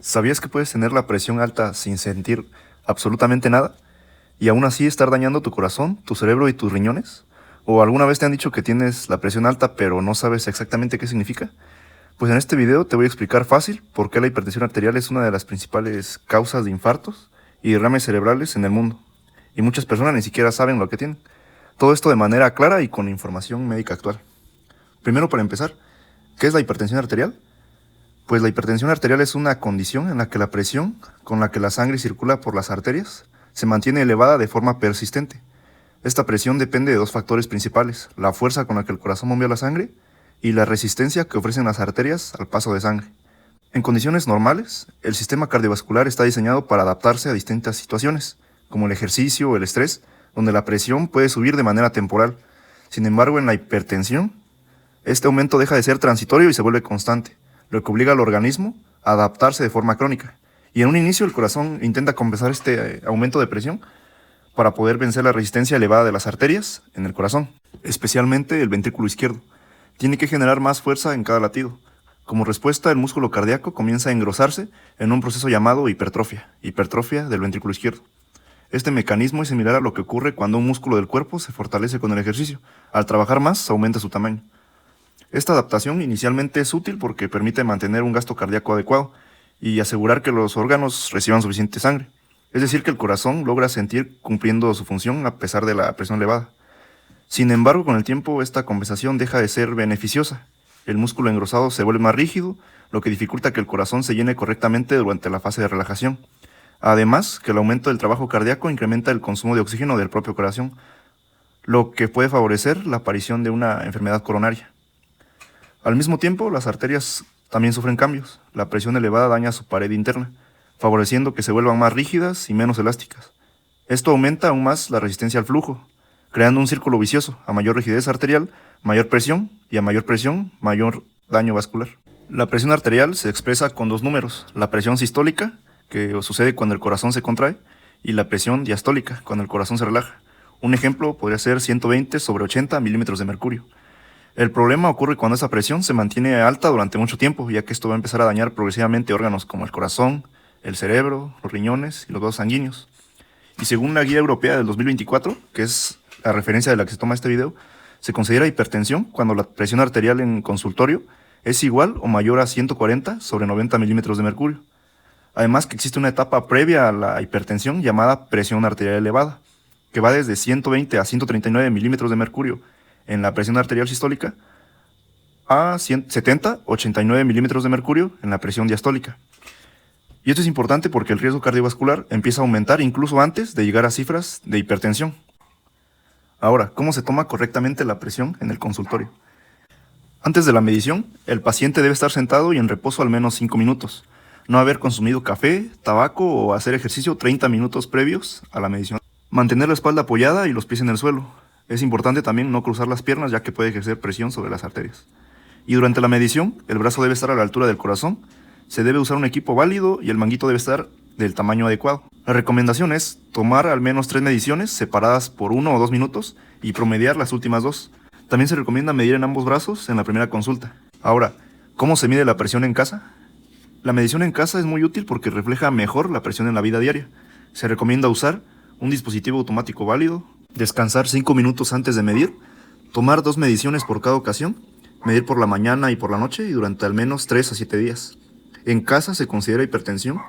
¿Sabías que puedes tener la presión alta sin sentir absolutamente nada y aún así estar dañando tu corazón, tu cerebro y tus riñones? ¿O alguna vez te han dicho que tienes la presión alta pero no sabes exactamente qué significa? Pues en este video te voy a explicar fácil por qué la hipertensión arterial es una de las principales causas de infartos y derrames cerebrales en el mundo. Y muchas personas ni siquiera saben lo que tienen. Todo esto de manera clara y con información médica actual. Primero, para empezar, ¿qué es la hipertensión arterial? Pues la hipertensión arterial es una condición en la que la presión con la que la sangre circula por las arterias se mantiene elevada de forma persistente. Esta presión depende de dos factores principales: la fuerza con la que el corazón bombea la sangre y la resistencia que ofrecen las arterias al paso de sangre. En condiciones normales, el sistema cardiovascular está diseñado para adaptarse a distintas situaciones, como el ejercicio o el estrés, donde la presión puede subir de manera temporal. Sin embargo, en la hipertensión, este aumento deja de ser transitorio y se vuelve constante, lo que obliga al organismo a adaptarse de forma crónica. Y en un inicio el corazón intenta compensar este aumento de presión para poder vencer la resistencia elevada de las arterias en el corazón, especialmente el ventrículo izquierdo. Tiene que generar más fuerza en cada latido. Como respuesta, el músculo cardíaco comienza a engrosarse en un proceso llamado hipertrofia del ventrículo izquierdo. Este mecanismo es similar a lo que ocurre cuando un músculo del cuerpo se fortalece con el ejercicio. Al trabajar más, aumenta su tamaño. Esta adaptación inicialmente es útil porque permite mantener un gasto cardíaco adecuado y asegurar que los órganos reciban suficiente sangre. Es decir, que el corazón logra sentir cumpliendo su función a pesar de la presión elevada. Sin embargo, con el tiempo esta compensación deja de ser beneficiosa. El músculo engrosado se vuelve más rígido, lo que dificulta que el corazón se llene correctamente durante la fase de relajación. Además, que el aumento del trabajo cardíaco incrementa el consumo de oxígeno del propio corazón, lo que puede favorecer la aparición de una enfermedad coronaria. Al mismo tiempo, las arterias también sufren cambios. La presión elevada daña su pared interna, favoreciendo que se vuelvan más rígidas y menos elásticas. Esto aumenta aún más la resistencia al flujo, creando un círculo vicioso: a mayor rigidez arterial, mayor presión, y a mayor presión, mayor daño vascular. La presión arterial se expresa con dos números: la presión sistólica, que sucede cuando el corazón se contrae, y la presión diastólica, cuando el corazón se relaja. Un ejemplo podría ser 120 sobre 80 milímetros de mercurio. El problema ocurre cuando esa presión se mantiene alta durante mucho tiempo, ya que esto va a empezar a dañar progresivamente órganos como el corazón, el cerebro, los riñones y los vasos sanguíneos. Y según la Guía Europea del 2024, que es la referencia de la que se toma este video, se considera hipertensión cuando la presión arterial en consultorio es igual o mayor a 140 sobre 90 milímetros de mercurio. Además, que existe una etapa previa a la hipertensión llamada presión arterial elevada, que va desde 120 a 139 milímetros de mercurio en la presión arterial sistólica a 70-89 milímetros de mercurio en la presión diastólica. Y esto es importante porque el riesgo cardiovascular empieza a aumentar incluso antes de llegar a cifras de hipertensión. Ahora, ¿cómo se toma correctamente la presión en el consultorio? Antes de la medición, el paciente debe estar sentado y en reposo al menos 5 minutos, no haber consumido café, tabaco o hacer ejercicio 30 minutos previos a la medición. Mantener la espalda apoyada y los pies en el suelo. Es importante también no cruzar las piernas, ya que puede ejercer presión sobre las arterias. Y durante la medición, el brazo debe estar a la altura del corazón, se debe usar un equipo válido y el manguito debe estar del tamaño adecuado. La recomendación es tomar al menos 3 mediciones separadas por 1 o 2 minutos y promediar las últimas 2. También se recomienda medir en ambos brazos en la primera consulta. Ahora, ¿cómo se mide la presión en casa? La medición en casa es muy útil porque refleja mejor la presión en la vida diaria. Se recomienda usar un dispositivo automático válido, descansar 5 minutos antes de medir, tomar 2 mediciones por cada ocasión, medir por la mañana y por la noche y durante al menos 3 a 7 días. En casa se considera hipertensión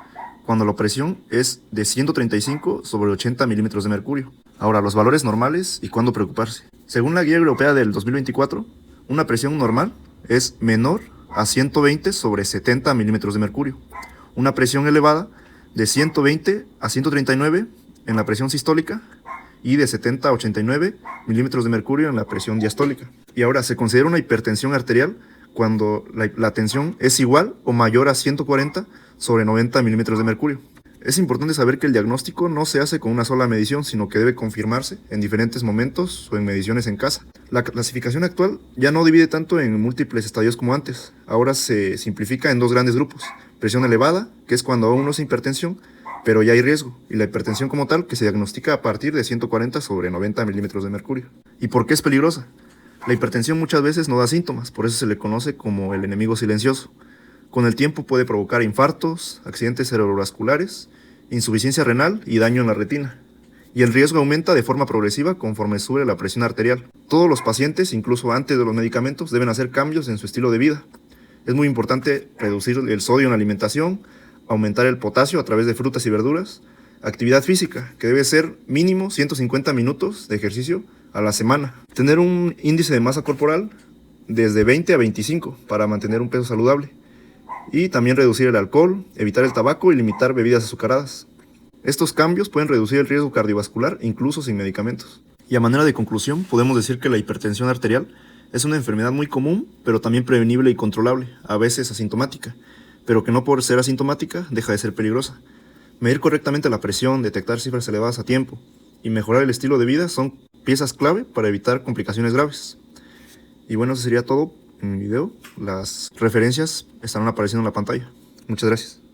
cuando la presión es de 135 sobre 80 milímetros de mercurio. Ahora, los valores normales y cuándo preocuparse. Según la Guía Europea del 2024, una presión normal es menor a 120 sobre 70 milímetros de mercurio. Una presión elevada de 120 a 139 en la presión sistólica y de 70 a 89 milímetros de mercurio en la presión diastólica. Y ahora, se considera una hipertensión arterial cuando la tensión es igual o mayor a 140 sobre 90 milímetros de mercurio. Es importante saber que el diagnóstico no se hace con una sola medición, sino que debe confirmarse en diferentes momentos o en mediciones en casa. La clasificación actual ya no divide tanto en múltiples estadios como antes. Ahora se simplifica en 2 grandes grupos: presión elevada, que es cuando aún no es hipertensión, pero ya hay riesgo, y la hipertensión como tal, que se diagnostica a partir de 140 sobre 90 milímetros de mercurio. ¿Y por qué es peligrosa? La hipertensión muchas veces no da síntomas, por eso se le conoce como el enemigo silencioso. Con el tiempo puede provocar infartos, accidentes cerebrovasculares, insuficiencia renal y daño en la retina. Y el riesgo aumenta de forma progresiva conforme sube la presión arterial. Todos los pacientes, incluso antes de los medicamentos, deben hacer cambios en su estilo de vida. Es muy importante reducir el sodio en la alimentación, aumentar el potasio a través de frutas y verduras, actividad física, que debe ser mínimo 150 minutos de ejercicio a la semana. Tener un índice de masa corporal desde 20 a 25 para mantener un peso saludable. Y también reducir el alcohol, evitar el tabaco y limitar bebidas azucaradas. Estos cambios pueden reducir el riesgo cardiovascular incluso sin medicamentos. Y a manera de conclusión, podemos decir que la hipertensión arterial es una enfermedad muy común, pero también prevenible y controlable, a veces asintomática, pero que no por ser asintomática deja de ser peligrosa. Medir correctamente la presión, detectar cifras elevadas a tiempo y mejorar el estilo de vida son piezas clave para evitar complicaciones graves. Y bueno, eso sería todo en mi video. Las referencias estarán apareciendo en la pantalla. Muchas gracias.